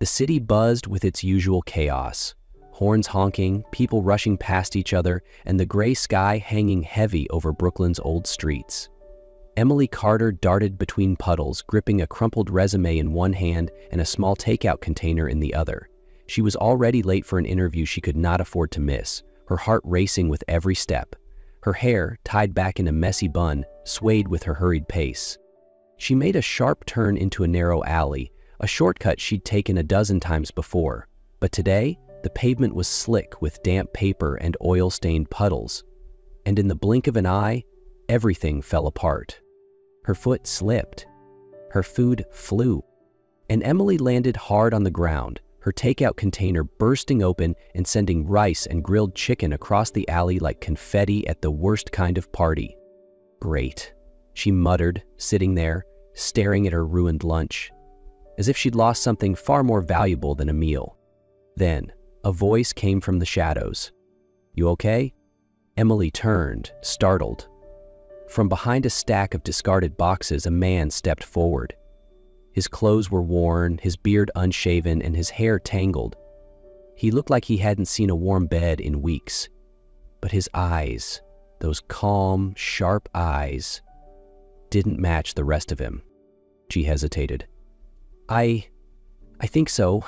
city buzzed with its usual chaos. Horns honking, people rushing past each other, and the gray sky hanging heavy over Brooklyn's old streets. Emily Carter darted between puddles, gripping a crumpled resume in one hand and a small takeout container in the other. She was already late for an interview she could not afford to miss, her heart racing with every step. Her hair, tied back in a messy bun, swayed with her hurried pace. She made a sharp turn into a narrow alley, a shortcut she'd taken a dozen times before. But today, the pavement was slick with damp paper and oil-stained puddles. And in the blink of an eye, everything fell apart. Her foot slipped. Her food flew. And Emily landed hard on the ground, her takeout container bursting open and sending rice and grilled chicken across the alley like confetti at the worst kind of party. Great, she muttered, sitting there, staring at her ruined lunch, as if she'd lost something far more valuable than a meal. Then, a voice came from the shadows. "You okay?" Emily turned, startled. From behind a stack of discarded boxes, a man stepped forward. His clothes were worn, his beard unshaven, and his hair tangled. He looked like he hadn't seen a warm bed in weeks. But his eyes, those calm, sharp eyes, didn't match the rest of him. She hesitated. I think so."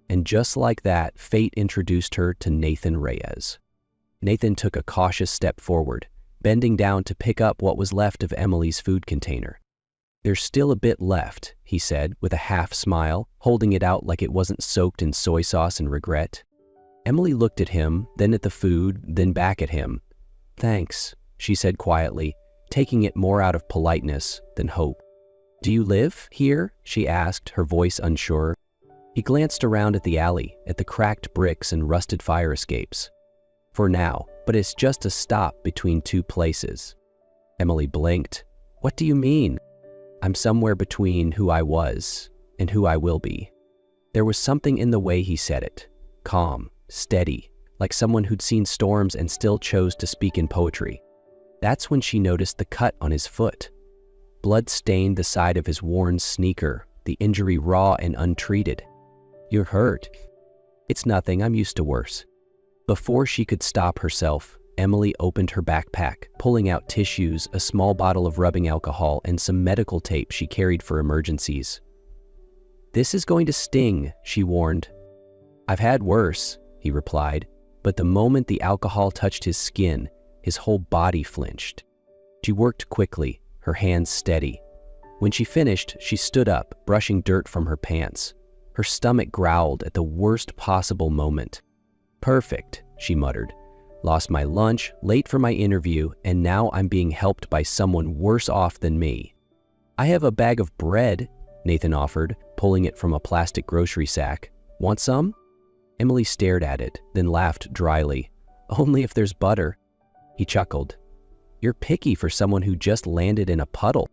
And just like that, fate introduced her to Nathan Reyes. Nathan took a cautious step forward, bending down to pick up what was left of Emily's food container. "There's still a bit left," he said with a half smile, holding it out like it wasn't soaked in soy sauce and regret. Emily looked at him, then at the food, then back at him. "Thanks," she said quietly, taking it more out of politeness than hope. "Do you live here?" she asked, her voice unsure. He glanced around at the alley, at the cracked bricks and rusted fire escapes. "For now, but it's just a stop between two places." Emily blinked. "What do you mean?" "I'm somewhere between who I was and who I will be." There was something in the way he said it, calm, steady, like someone who'd seen storms and still chose to speak in poetry. That's when she noticed the cut on his foot. Blood stained the side of his worn sneaker, the injury raw and untreated. "You're hurt." "It's nothing, I'm used to worse." Before she could stop herself, Emily opened her backpack, pulling out tissues, a small bottle of rubbing alcohol, and some medical tape she carried for emergencies. "This is going to sting," she warned. "I've had worse," he replied, but the moment the alcohol touched his skin, his whole body flinched. She worked quickly, her hands steady. When she finished, she stood up, brushing dirt from her pants. Her stomach growled at the worst possible moment. "Perfect," she muttered. "Lost my lunch, late for my interview, and now I'm being helped by someone worse off than me." "I have a bag of bread," Nathan offered, pulling it from a plastic grocery sack. "Want some?" Emily stared at it, then laughed dryly. "Only if there's butter." He chuckled. "You're picky for someone who just landed in a puddle."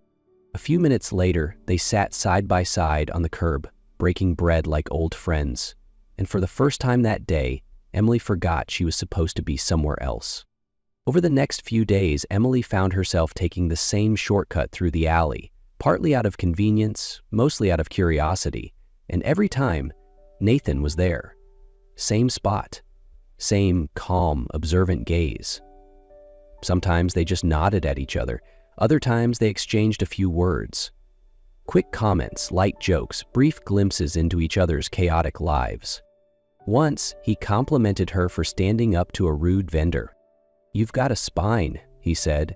A few minutes later, they sat side by side on the curb, breaking bread like old friends. And for the first time that day, Emily forgot she was supposed to be somewhere else. Over the next few days, Emily found herself taking the same shortcut through the alley, partly out of convenience, mostly out of curiosity. And every time, Nathan was there. Same spot. Same calm, observant gaze. Sometimes they just nodded at each other. Other times they exchanged a few words. Quick comments, light jokes, brief glimpses into each other's chaotic lives. Once, he complimented her for standing up to a rude vendor. "You've got a spine," he said.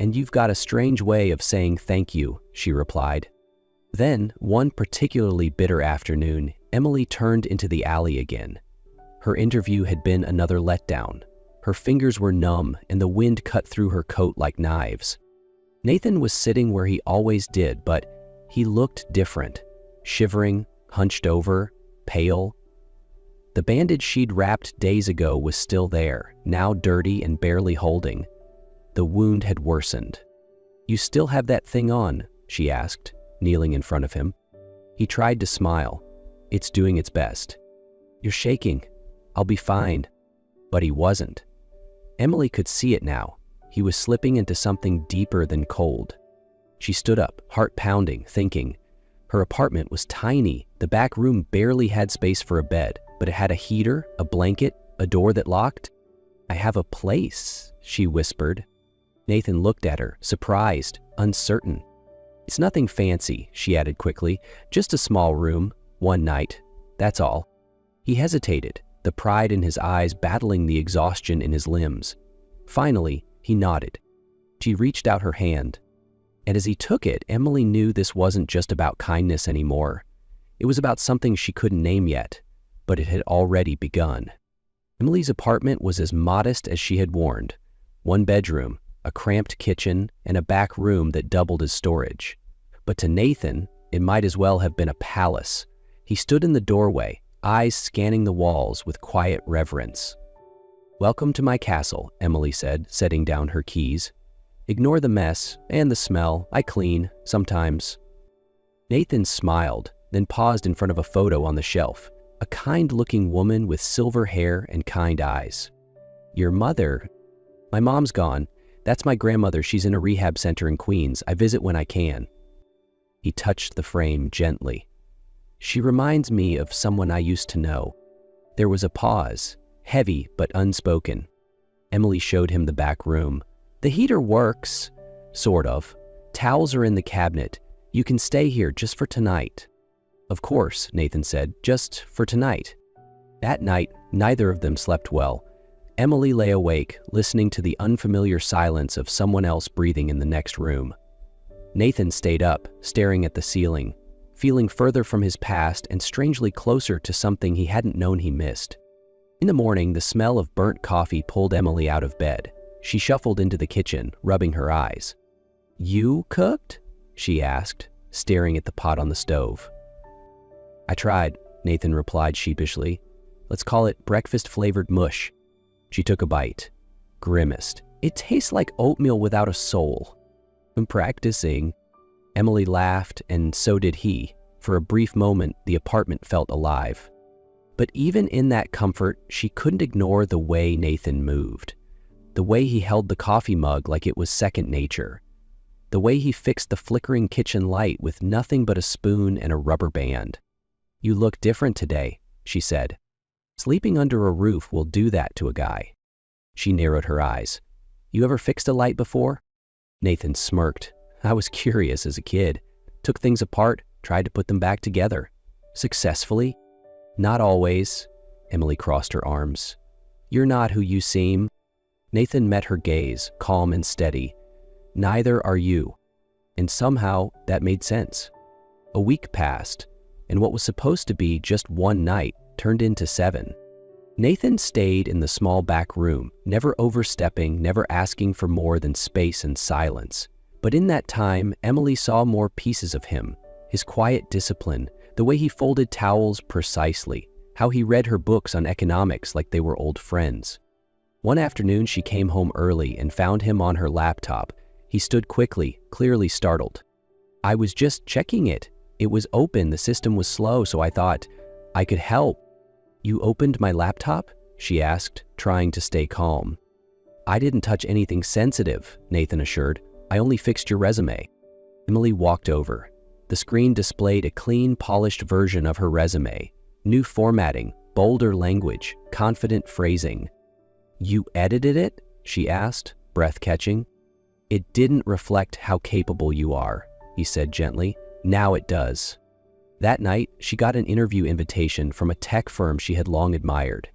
"And you've got a strange way of saying thank you," she replied. Then, one particularly bitter afternoon, Emily turned into the alley again. Her interview had been another letdown. Her fingers were numb, and the wind cut through her coat like knives. Nathan was sitting where he always did, but he looked different. Shivering, hunched over, pale. The bandage she'd wrapped days ago was still there, now dirty and barely holding. The wound had worsened. "You still have that thing on?" she asked, kneeling in front of him. He tried to smile. "It's doing its best." "You're shaking." "I'll be fine." But he wasn't. Emily could see it now. He was slipping into something deeper than cold. She stood up, heart pounding, thinking, Her apartment was tiny. The back room barely had space for a bed, but it had a heater, a blanket, a door that locked. "I have a place," she whispered. Nathan looked at her, surprised, uncertain. "It's nothing fancy," she added quickly. "Just a small room, one night. That's all." He hesitated, the pride in his eyes battling the exhaustion in his limbs. Finally, he nodded. She reached out her hand. And as he took it, Emily knew this wasn't just about kindness anymore. It was about something she couldn't name yet, but it had already begun. Emily's apartment was as modest as she had warned. One bedroom, a cramped kitchen, and a back room that doubled as storage. But to Nathan, it might as well have been a palace. He stood in the doorway, eyes scanning the walls with quiet reverence. "Welcome to my castle," Emily said, setting down her keys. "Ignore the mess and the smell. I clean, sometimes." Nathan smiled, then paused in front of a photo on the shelf. A kind-looking woman with silver hair and kind eyes. "Your mother?" "My mom's gone. That's my grandmother. She's in a rehab center in Queens. I visit when I can." He touched the frame gently. "She reminds me of someone I used to know." There was a pause, heavy but unspoken. Emily showed him the back room. "The heater works, sort of. Towels are in the cabinet. You can stay here just for tonight." "Of course," Nathan said, "just for tonight." That night, neither of them slept well. Emily lay awake, listening to the unfamiliar silence of someone else breathing in the next room. Nathan stayed up, staring at the ceiling, feeling further from his past and strangely closer to something he hadn't known he missed. In the morning, the smell of burnt coffee pulled Emily out of bed. She shuffled into the kitchen, rubbing her eyes. "You cooked?" she asked, staring at the pot on the stove. "I tried," Nathan replied sheepishly. "Let's call it breakfast-flavored mush." She took a bite, grimaced. "It tastes like oatmeal without a soul." "I'm practicing." Emily laughed, and so did he. For a brief moment, the apartment felt alive. But even in that comfort, she couldn't ignore the way Nathan moved. The way he held the coffee mug like it was second nature. The way he fixed the flickering kitchen light with nothing but a spoon and a rubber band. "You look different today," she said. "Sleeping under a roof will do that to a guy." She narrowed her eyes. "You ever fixed a light before?" Nathan smirked. "I was curious as a kid. Took things apart, tried to put them back together. Successfully?" "Not always." Emily crossed her arms. "You're not who you seem." Nathan met her gaze, calm and steady. "Neither are you." And somehow that made sense. A week passed, and what was supposed to be just one night turned into 7. Nathan stayed in the small back room, never overstepping, never asking for more than space and silence. But in that time, Emily saw more pieces of him, his quiet discipline, the way he folded towels precisely, how he read her books on economics like they were old friends. One afternoon, she came home early and found him on her laptop. He stood quickly, clearly startled. "I was just checking it. It was open, the system was slow, so I thought I could help." "You opened my laptop?" she asked, trying to stay calm. "I didn't touch anything sensitive," Nathan assured. "I only fixed your resume." Emily walked over. The screen displayed a clean, polished version of her resume. New formatting, bolder language, confident phrasing. "You edited it?" she asked, breath catching. "It didn't reflect how capable you are," he said gently. "Now it does." That night, she got an interview invitation from a tech firm she had long admired.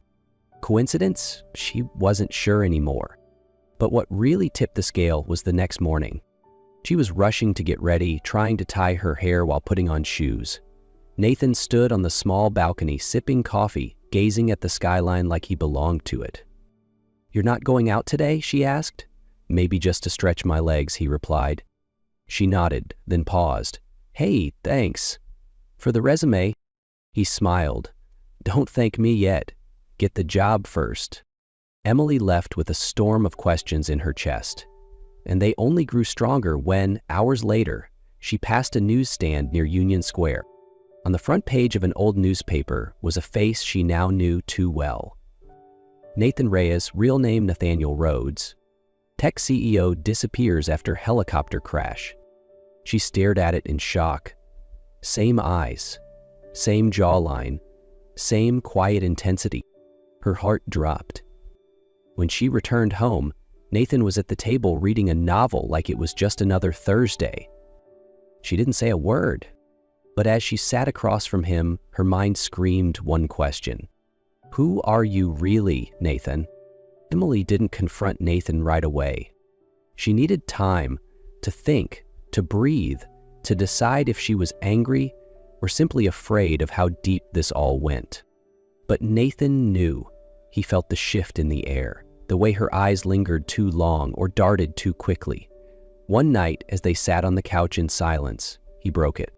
Coincidence? She wasn't sure anymore. But what really tipped the scale was the next morning. She was rushing to get ready, trying to tie her hair while putting on shoes. Nathan stood on the small balcony, sipping coffee, gazing at the skyline like he belonged to it. "You're not going out today?" she asked. "Maybe just to stretch my legs," he replied. She nodded, then paused. "Hey, thanks." "For the resume?" He smiled. "Don't thank me yet. Get the job first." Emily left with a storm of questions in her chest. And they only grew stronger when, hours later, she passed a newsstand near Union Square. On the front page of an old newspaper was a face she now knew too well. Nathan Reyes, real name Nathaniel Rhodes. Tech CEO disappears after helicopter crash. She stared at it in shock. Same eyes, same jawline, same quiet intensity. Her heart dropped. When she returned home, Nathan was at the table reading a novel like it was just another Thursday. She didn't say a word, but as she sat across from him, her mind screamed one question. Who are you really, Nathan? Emily didn't confront Nathan right away. She needed time to think, to breathe, to decide if she was angry or simply afraid of how deep this all went. But Nathan knew. He felt the shift in the air, the way her eyes lingered too long or darted too quickly. One night, as they sat on the couch in silence, he broke it.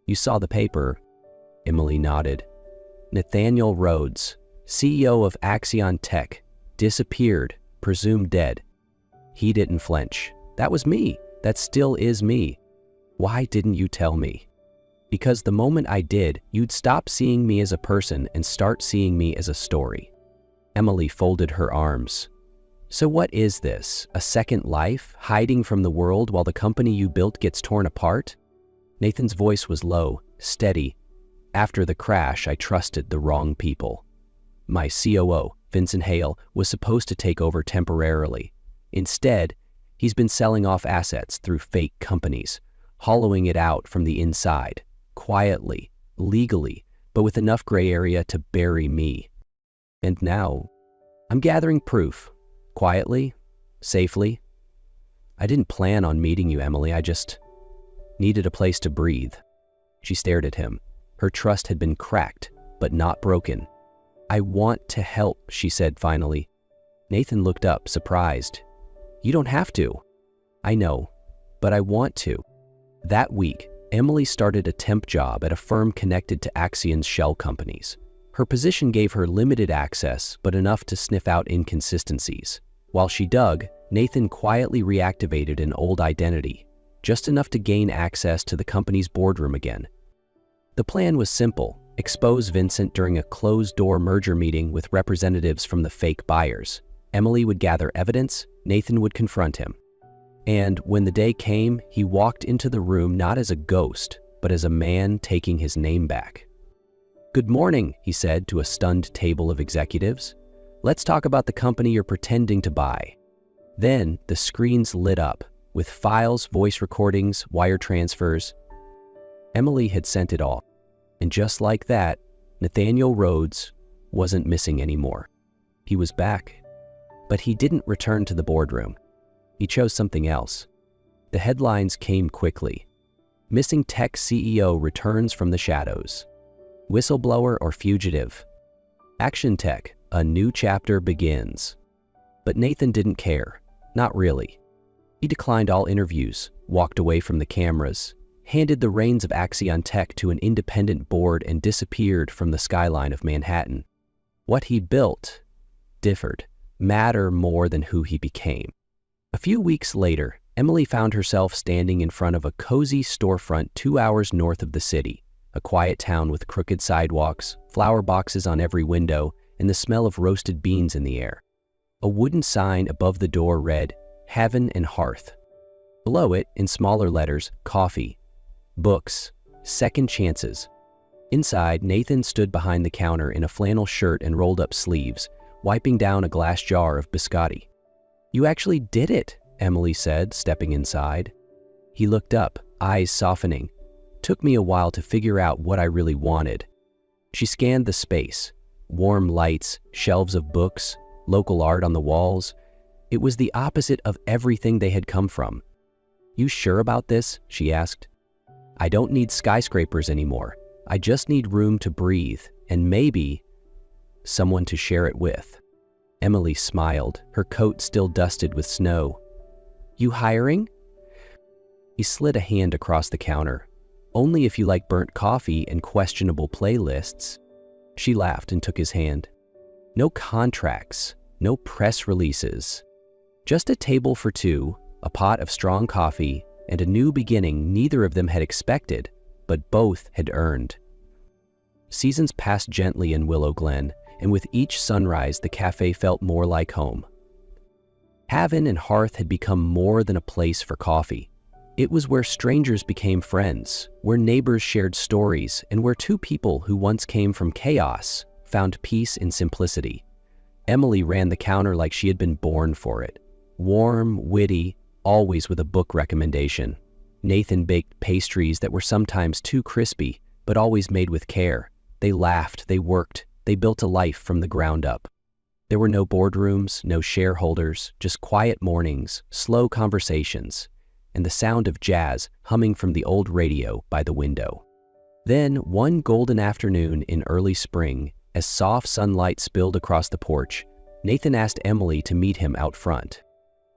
You saw the paper? Emily nodded. Nathaniel Rhodes, CEO of Everyon Tech, disappeared, presumed dead. He didn't flinch. That was me. That still is me. Why didn't you tell me? Because the moment I did, you'd stop seeing me as a person and start seeing me as a story. Emily folded her arms. So what is this? A second life, hiding from the world while the company you built gets torn apart? Nathan's voice was low, steady. After the crash, I trusted the wrong people. My COO, Vincent Hale, was supposed to take over temporarily. Instead, he's been selling off assets through fake companies, hollowing it out from the inside, quietly, legally, but with enough gray area to bury me. And now, I'm gathering proof, quietly, safely. I didn't plan on meeting you, Emily. I just needed a place to breathe. She stared at him. Her trust had been cracked, but not broken. I want to help, she said finally. Nathan looked up, surprised. You don't have to. I know, but I want to. That week, Emily started a temp job at a firm connected to Everyon's shell companies. Her position gave her limited access, but enough to sniff out inconsistencies. While she dug, Nathan quietly reactivated an old identity, just enough to gain access to the company's boardroom again. The plan was simple: expose Vincent during a closed-door merger meeting with representatives from the fake buyers. Emily would gather evidence, Nathan would confront him. And when the day came, he walked into the room not as a ghost, but as a man taking his name back. Good morning, he said to a stunned table of executives. Let's talk about the company you're pretending to buy. Then the screens lit up, with files, voice recordings, wire transfers. Emily had sent it all. And just like that, Nathaniel Rhodes wasn't missing anymore. He was back. But he didn't return to the boardroom. He chose something else. The headlines came quickly. Missing tech CEO returns from the shadows. Whistleblower or fugitive. Action Tech, a new chapter begins. But Nathan didn't care. Not really. He declined all interviews, walked away from the cameras, handed the reins of Everyon Tech to an independent board and disappeared from the skyline of Manhattan. What he built differed, matter more than who he became. A few weeks later, Emily found herself standing in front of a cozy storefront 2 hours north of the city, a quiet town with crooked sidewalks, flower boxes on every window, and the smell of roasted beans in the air. A wooden sign above the door read, Heaven and Hearth. Below it, in smaller letters, coffee, books, second chances. Inside, Nathan stood behind the counter in a flannel shirt and rolled up sleeves, wiping down a glass jar of biscotti. You actually did it, Emily said, stepping inside. He looked up, eyes softening. Took me a while to figure out what I really wanted. She scanned the space. Warm lights, shelves of books, local art on the walls. It was the opposite of everything they had come from. You sure about this? She asked. I don't need skyscrapers anymore. I just need room to breathe and maybe someone to share it with. Emily smiled, her coat still dusted with snow. You hiring? He slid a hand across the counter. Only if you like burnt coffee and questionable playlists. She laughed and took his hand. No contracts, no press releases. Just a table for two, a pot of strong coffee, and a new beginning neither of them had expected, but both had earned. Seasons passed gently in Willow Glen, and with each sunrise the cafe felt more like home. Heaven and Hearth had become more than a place for coffee. It was where strangers became friends, where neighbors shared stories, and where two people who once came from chaos found peace in simplicity. Emily ran the counter like she had been born for it. Warm, witty, always with a book recommendation. Nathan baked pastries that were sometimes too crispy, but always made with care. They laughed, they worked, they built a life from the ground up. There were no boardrooms, no shareholders, just quiet mornings, slow conversations, and the sound of jazz humming from the old radio by the window. Then, one golden afternoon in early spring, as soft sunlight spilled across the porch, Nathan asked Emily to meet him out front.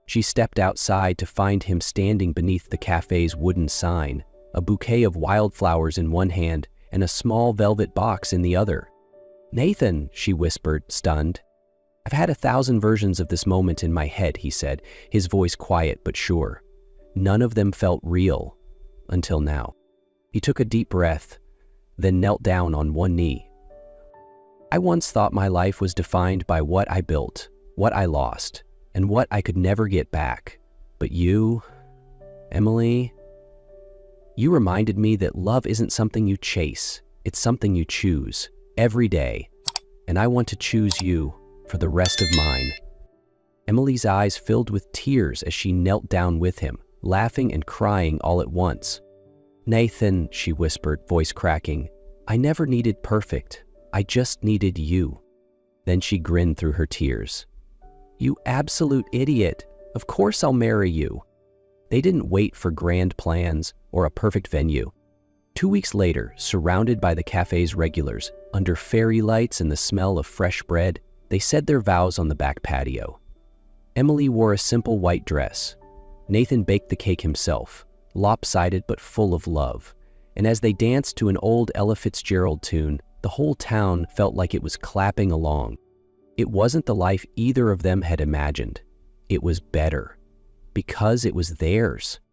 She stepped outside to find him standing beneath the cafe's wooden sign, a bouquet of wildflowers in one hand and a small velvet box in the other. "Nathan," she whispered, stunned. "I've had 1,000 versions of this moment in my head," he said, his voice quiet but sure. None of them felt real, until now. He took a deep breath, then knelt down on one knee. "I once thought my life was defined by what I built, what I lost, and what I could never get back. But you, Emily, you reminded me that love isn't something you chase, it's something you choose, every day. And I want to choose you for the rest of mine." Emily's eyes filled with tears as she knelt down with him, laughing and crying all at once. "Nathan," she whispered, voice cracking, "I never needed perfect. I just needed you." Then she grinned through her tears. "You absolute idiot. Of course I'll marry you." They didn't wait for grand plans or a perfect venue. 2 weeks later, surrounded by the cafe's regulars, under fairy lights and the smell of fresh bread, they said their vows on the back patio. Emily wore a simple white dress. Nathan baked the cake himself, lopsided but full of love. And as they danced to an old Ella Fitzgerald tune, the whole town felt like it was clapping along. It wasn't the life either of them had imagined. It was better, because it was theirs.